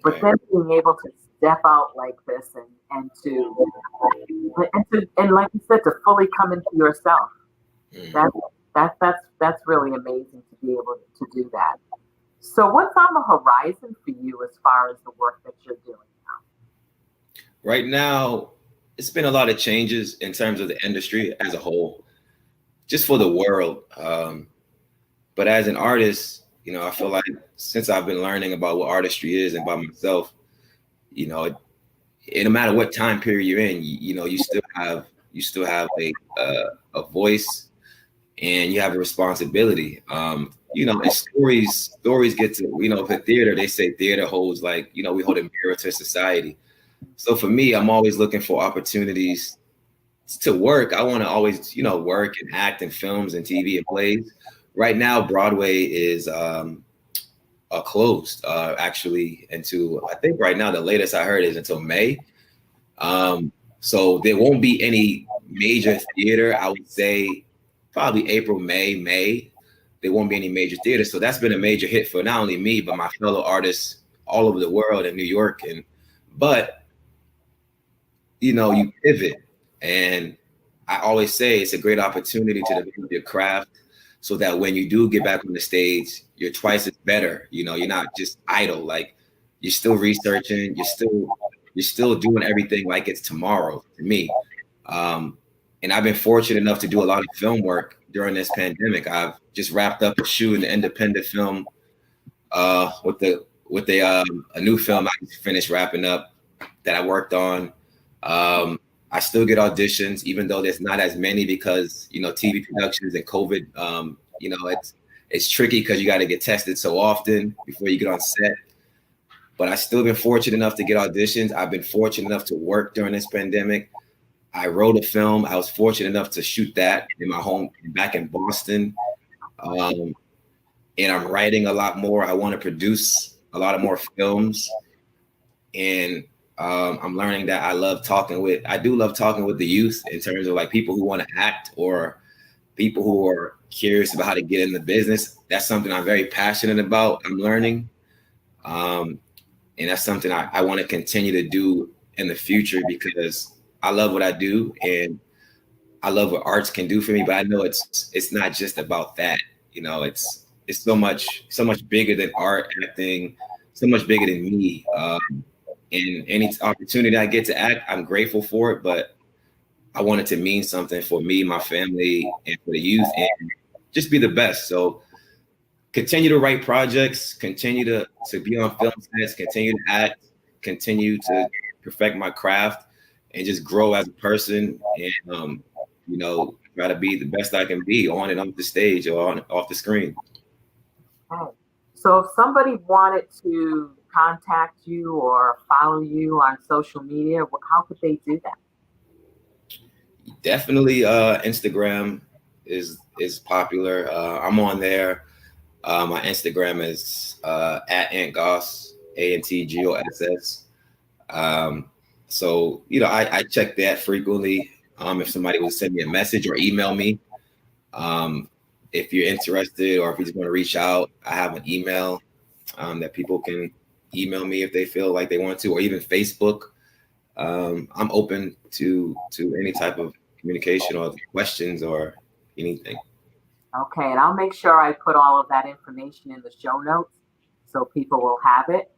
But then being able to step out like this and like you said, to fully come into yourself. Mhm. That's really amazing to be able to do that. So what's on the horizon for you as far as the work that you're doing? Right now, it's been a lot of changes in terms of the industry as a whole, just for the world. But as an artist, I feel like since I've been learning about what artistry is and about myself, you know, no matter what time period you're in, you still have a voice, and you have a responsibility. And stories get to, for theater, they say theater holds, like, we hold a mirror to society. So for me, I'm always looking for opportunities to work. I want to always, work and act in films and TV and plays. Right now, Broadway is closed, actually, until, I think right now the latest I heard is until May. So there won't be any major theater. I would say probably April, May. There won't be any major theater. So that's been a major hit for not only me, but my fellow artists all over the world in New York. But you pivot. And I always say it's a great opportunity to develop your craft so that when you do get back on the stage, you're twice as better. You're not just idle. Like, you're still researching, you're still doing everything like it's tomorrow to me. And I've been fortunate enough to do a lot of film work during this pandemic. I've just wrapped up a shoot in the independent film with a new film I just finished wrapping up that I worked on. I still get auditions, even though there's not as many because TV productions and COVID. It's tricky because you got to get tested so often before you get on set. But I still been fortunate enough to get auditions. I've been fortunate enough to work during this pandemic. I wrote a film. I was fortunate enough to shoot that in my home back in Boston. And I'm writing a lot more. I want to produce a lot of more films. And I'm learning that I do love talking with the youth in terms of like people who want to act or people who are curious about how to get in the business. That's something I'm very passionate about. I'm learning. And that's something I want to continue to do in the future because I love what I do and I love what arts can do for me. But I know it's not just about that. It's so much bigger than art, acting, so much bigger than me. And any opportunity I get to act, I'm grateful for it. But I want it to mean something for me, my family, and for the youth, and just be the best. So continue to write projects, continue to be on film sets, continue to act, continue to perfect my craft, and just grow as a person. And try to be the best I can be on and off the stage or off the screen. Okay. So if somebody wanted to contact you or follow you on social media, how could they do that? Definitely, Instagram is popular. I'm on there. My Instagram is at Ant Goss, ANTGOSS. So I check that frequently. If somebody would send me a message or email me, if you're interested or if you just want to reach out, I have an email that people can email me if they feel like they want to, or even Facebook. I'm open to any type of communication or questions or anything. Okay, and I'll make sure I put all of that information in the show notes so people will have it.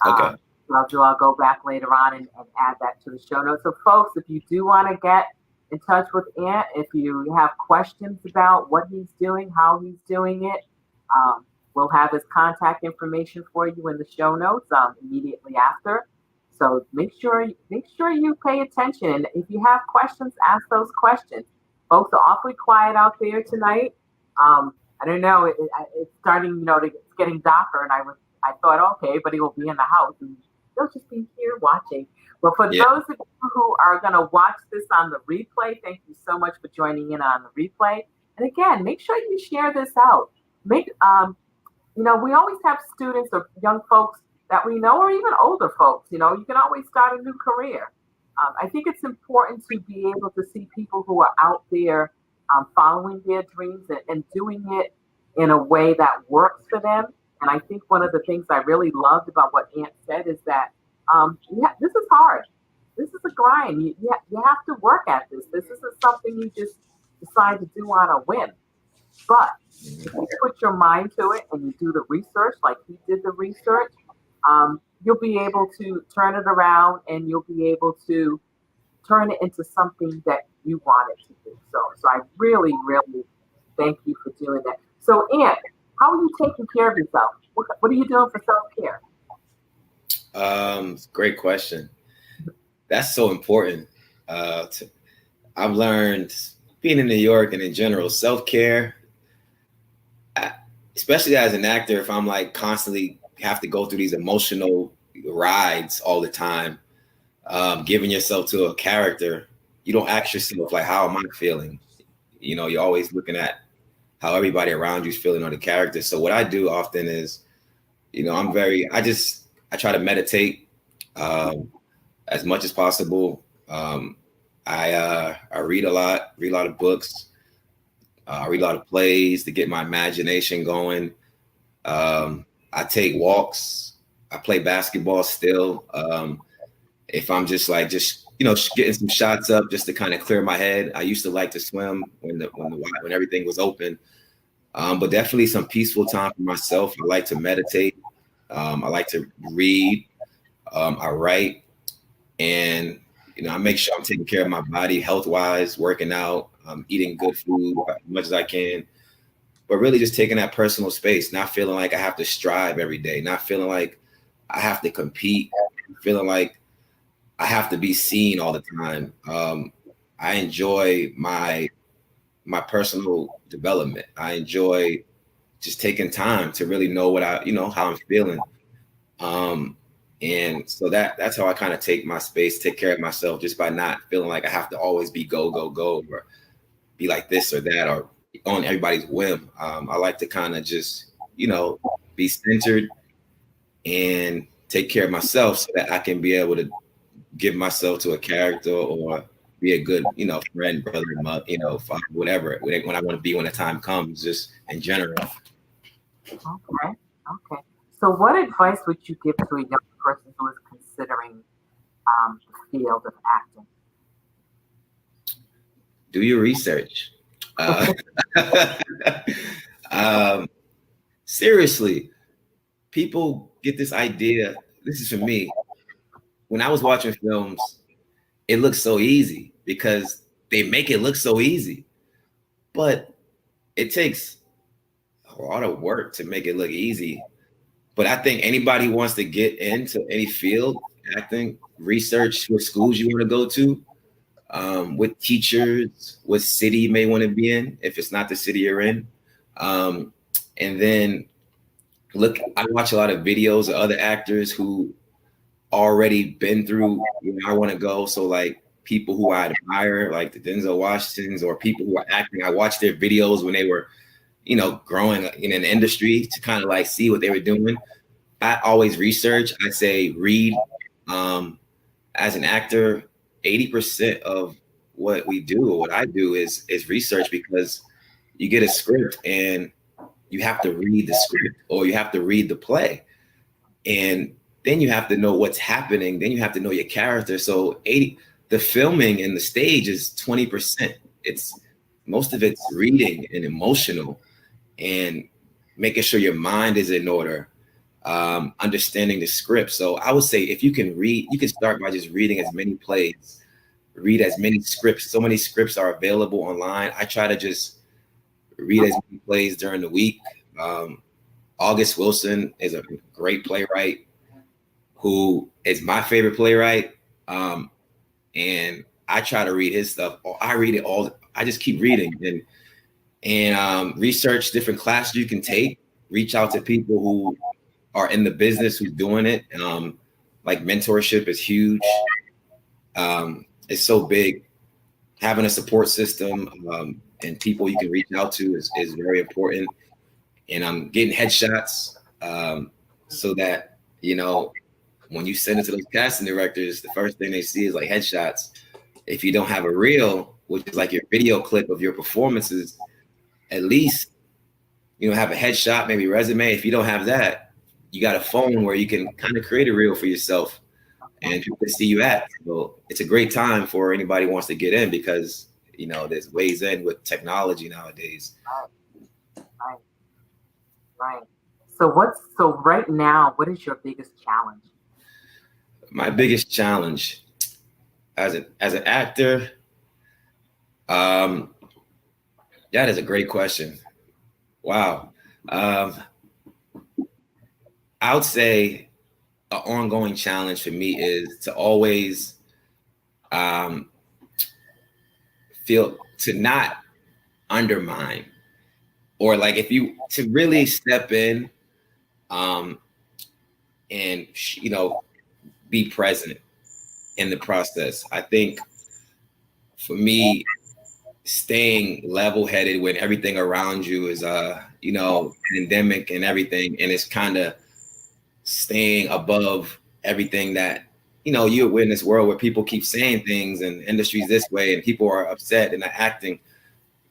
Okay. I'll go back later on and add that to the show notes. So folks, if you do want to get in touch with Ant, if you have questions about what he's doing, how he's doing it, we'll have his contact information for you in the show notes immediately after. So make sure you pay attention. And if you have questions, ask those questions. Folks are awfully quiet out there tonight. I don't know. It's starting, it's getting darker, and I thought, okay, everybody will be in the house and they'll just be here watching. But for those of you who are going to watch this on the replay, thank you so much for joining in on the replay. And again, make sure you share this out. We always have students or young folks that we know, or even older folks. You can always start a new career. I think it's important to be able to see people who are out there following their dreams and doing it in a way that works for them. And I think one of the things I really loved about what Ant said is that Yeah, this is hard. This is a grind. You have to work at this. This isn't something you just decide to do on a whim. But if you put your mind to it and you do the research, like he did the research, you'll be able to turn it around and you'll be able to turn it into something that you want it to do. So I really, really thank you for doing that. So, Aunt, how are you taking care of yourself? What are you doing for self care? Great question. That's so important. I've learned being in New York and in general, self-care, especially as an actor, if I'm like constantly have to go through these emotional rides all the time, giving yourself to a character, you don't ask yourself like, how am I feeling? You know, you're always looking at how everybody around you is feeling on the character. So what I do often is, you know, I try to meditate as much as possible. I read a lot of books. I read a lot of plays to get my imagination going. I take walks. I play basketball still. If I'm just getting some shots up just to kind of clear my head. I used to like to swim when everything was open. But definitely some peaceful time for myself. I like to meditate. I like to read. I write, and you know, I make sure I'm taking care of my body health-wise, working out, eating good food as much as I can. But really, just taking that personal space, not feeling like I have to strive every day, not feeling like I have to compete, feeling like I have to be seen all the time. I enjoy my personal development. I enjoy just taking time to really know how I'm feeling. And so that's how I kind of take my space, take care of myself, just by not feeling like I have to always be go, go, go, or be like this or that, or on everybody's whim. I like to kind of just, be centered and take care of myself so that I can be able to give myself to a character or be a good, friend, brother, father, whatever, when I want to be when the time comes, just in general. Okay. Okay. So, what advice would you give to a young person who is considering the field of acting? Do your research. um, Seriously, people get this idea. This is for me. When I was watching films, it looks so easy because they make it look so easy, but it takes a lot of work to make it look easy. But I think anybody who wants to get into any field, acting, research what schools you want to go to, what teachers, what city you may want to be in, if it's not the city you're in. And then I watch a lot of videos of other actors who already been through I want to go. So like people who I admire, like the Denzel Washingtons, or people who are acting, I watched their videos when they were, growing in an industry to kind of like see what they were doing. I always research. I say read. As an actor, 80% of what we do or what I do is research, because you get a script and you have to read the script or you have to read the play. And then you have to know what's happening. Then you have to know your character. So the filming and the stage is 20%. It's most of it's reading and emotional and making sure your mind is in order, understanding the script. So I would say if you can read, you can start by just reading as many plays, read as many scripts. So many scripts are available online. I try to just read as many plays during the week. August Wilson is a great playwright who is my favorite playwright. And I try to read his stuff. I read it all. I just keep reading and research different classes you can take, reach out to people who are in the business who's doing it. Like mentorship is huge. It's so big. Having a support system and people you can reach out to is very important. And I'm getting headshots so that, when you send it to those casting directors, the first thing they see is like headshots. If you don't have a reel, which is like your video clip of your performances, at least, have a headshot, maybe resume. If you don't have that, you got a phone where you can kind of create a reel for yourself. and people can see you act. So it's a great time for anybody who wants to get in because, you know, there's ways in with technology nowadays. Right, right. So right now, what is your biggest challenge? My biggest challenge as an actor, that is a great question. Wow. I would say an ongoing challenge for me is to always um, feel to not undermine, or like if you to really step in um, and you know, be present in the process. I think for me, staying level-headed when everything around you is you know, pandemic and everything, and it's kind of staying above everything that, you know, you're in this world where people keep saying things and industries this way and people are upset and not acting.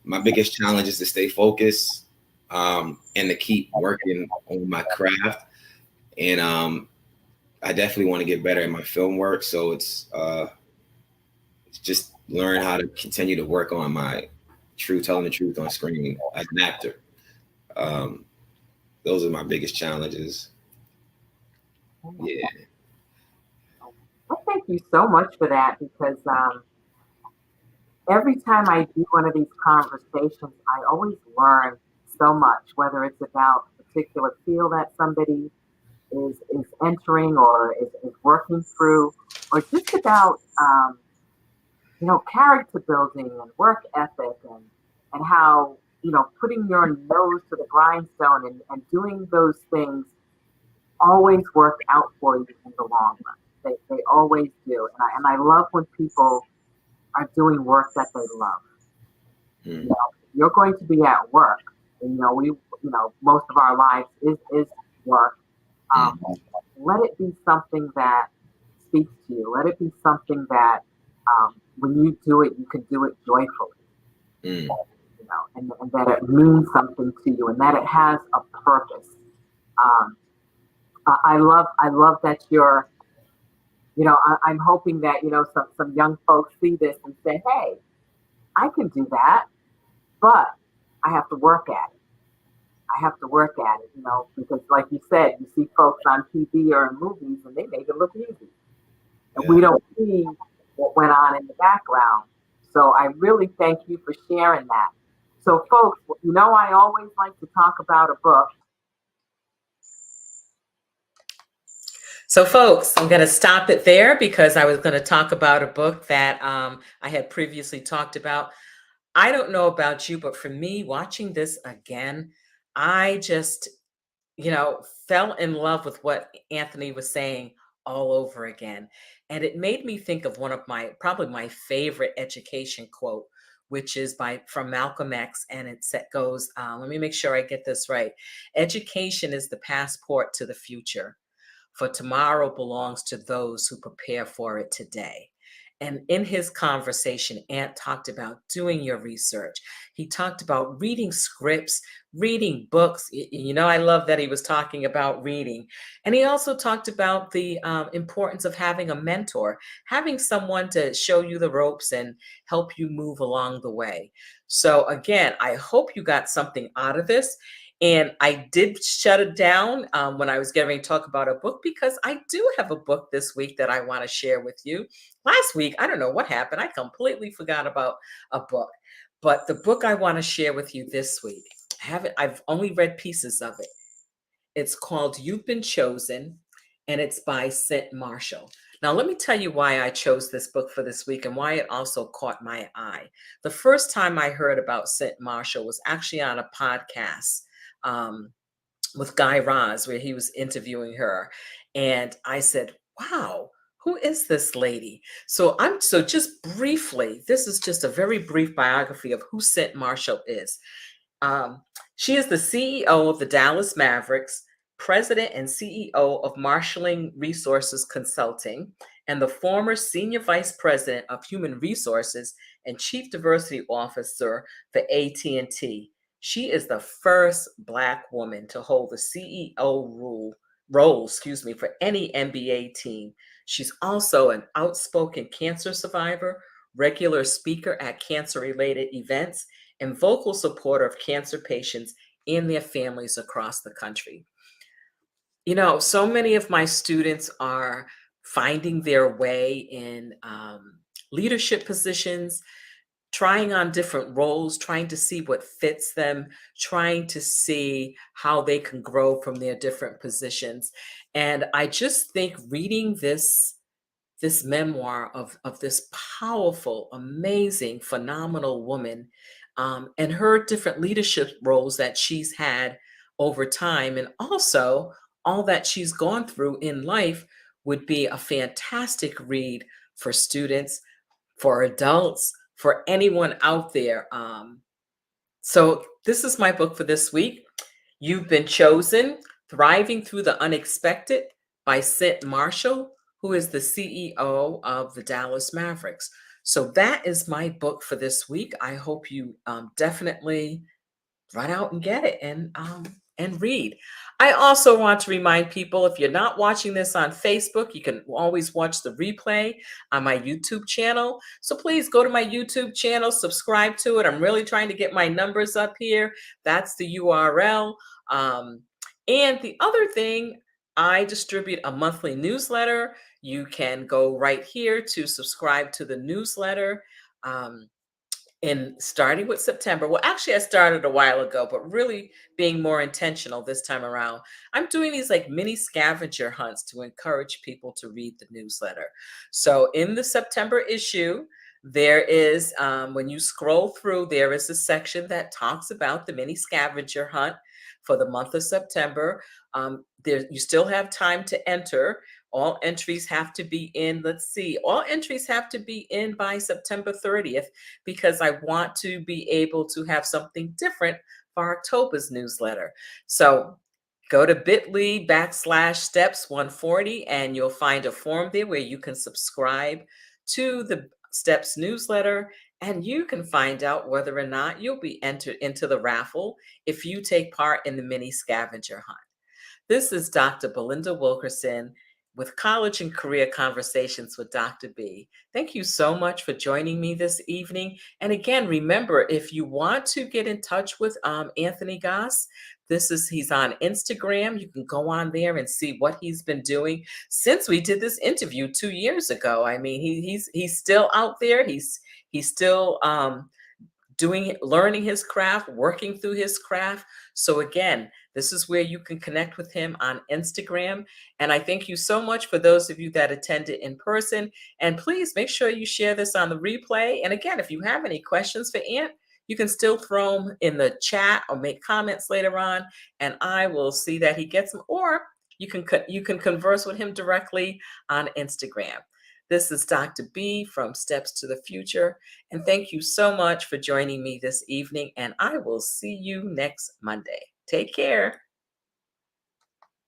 My biggest challenge is to stay focused and to keep working on my craft. And I definitely want to get better at my film work. So it's just learn how to continue to work on my telling the truth on screen as an actor. Um, those are my biggest challenges. Yeah. Well, thank you so much for that because every time I do one of these conversations, I always learn so much, whether it's about a particular field that somebody is entering or is working through, or just about character building and work ethic and how putting your nose to the grindstone and doing those things always work out for you in the long run. They always do, and I love when people are doing work that they love. Mm. You're going to be at work, and most of our lives is work. Let it be something that speaks to you. Let it be something that when you do it, you can do it joyfully. Mm. And that it means something to you, and that it has a purpose. I love that you're. I'm hoping that some young folks see this and say, "Hey, I can do that, but I have to work at it. I have to work at it, because like you said, you see folks on TV or in movies and they make it look easy. And we don't see what went on in the background. So I really thank you for sharing that. So folks, I always like to talk about a book. So folks, I'm going to stop it there because I was going to talk about a book that I had previously talked about. I don't know about you, but for me, watching this again, I just, fell in love with what Anthony was saying all over again. And it made me think of one of probably my favorite education quote, which is from Malcolm X. And goes, let me make sure I get this right. Education is the passport to the future, for tomorrow belongs to those who prepare for it today. And in his conversation, Ant talked about doing your research. He talked about reading scripts, reading books. I love that he was talking about reading. And he also talked about the importance of having a mentor, having someone to show you the ropes and help you move along the way. So again, I hope you got something out of this. And I did shut it down when I was getting to talk about a book, because I do have a book this week that I want to share with you. Last week, I don't know what happened. I completely forgot about a book. But the book I want to share with you this week, I've only read pieces of it. It's called You've Been Chosen, and it's by St. Marshall. Now, let me tell you why I chose this book for this week and why it also caught my eye. The first time I heard about St. Marshall was actually on a podcast with Guy Raz, where he was interviewing her. And I said, wow, who is this lady? So just briefly, this is just a very brief biography of who St. Marshall is. She is the CEO of the Dallas Mavericks, president and CEO of Marshalling Resources Consulting, and the former senior vice president of human resources and chief diversity officer for AT&T. She is the first Black woman to hold the CEO role, for any NBA team. She's also an outspoken cancer survivor, regular speaker at cancer-related events, and vocal supporter of cancer patients and their families across the country. So many of my students are finding their way in leadership positions, trying on different roles, trying to see what fits them, trying to see how they can grow from their different positions. And I just think reading this memoir of this powerful, amazing, phenomenal woman, and her different leadership roles that she's had over time, and also all that she's gone through in life would be a fantastic read for students, for adults, for anyone out there. So this is my book for this week. You've Been Chosen, Thriving Through the Unexpected by Sid Marshall, who is the CEO of the Dallas Mavericks. So that is my book for this week. I hope you definitely run out and get it and read. I also want to remind people, if you're not watching this on Facebook, you can always watch the replay on my YouTube channel. So please go to my YouTube channel, subscribe to it. I'm really trying to get my numbers up here. That's the URL. And the other thing, I distribute a monthly newsletter. You can go right here to subscribe to the newsletter. In starting with September, well, actually, I started a while ago, but really being more intentional this time around. I'm doing these like mini scavenger hunts to encourage people to read the newsletter. So in the September issue, there is, when you scroll through, there is a section that talks about the mini scavenger hunt for the month of September. You still have time to enter. All entries have to be in, let's see, all entries have to be in by September 30th, because I want to be able to have something different for October's newsletter. So go to bit.ly/steps140 and you'll find a form there where you can subscribe to the Steps newsletter, and you can find out whether or not you'll be entered into the raffle if you take part in the mini scavenger hunt. This is Dr. Belinda Wilkerson with College and Career Conversations with Dr. B. Thank you so much for joining me this evening. And again, remember, if you want to get in touch with Anthony Goss, he's on Instagram. You can go on there and see what he's been doing since we did this interview 2 years ago. I mean, he's still out there. He's still learning his craft, working through his craft. So again, this is where you can connect with him on Instagram. And I thank you so much for those of you that attended in person. And please make sure you share this on the replay. And again, if you have any questions for Ant, you can still throw them in the chat or make comments later on, and I will see that he gets them. Or you can converse with him directly on Instagram. This is Dr. B from Steps to the Future, and thank you so much for joining me this evening, and I will see you next Monday. Take care.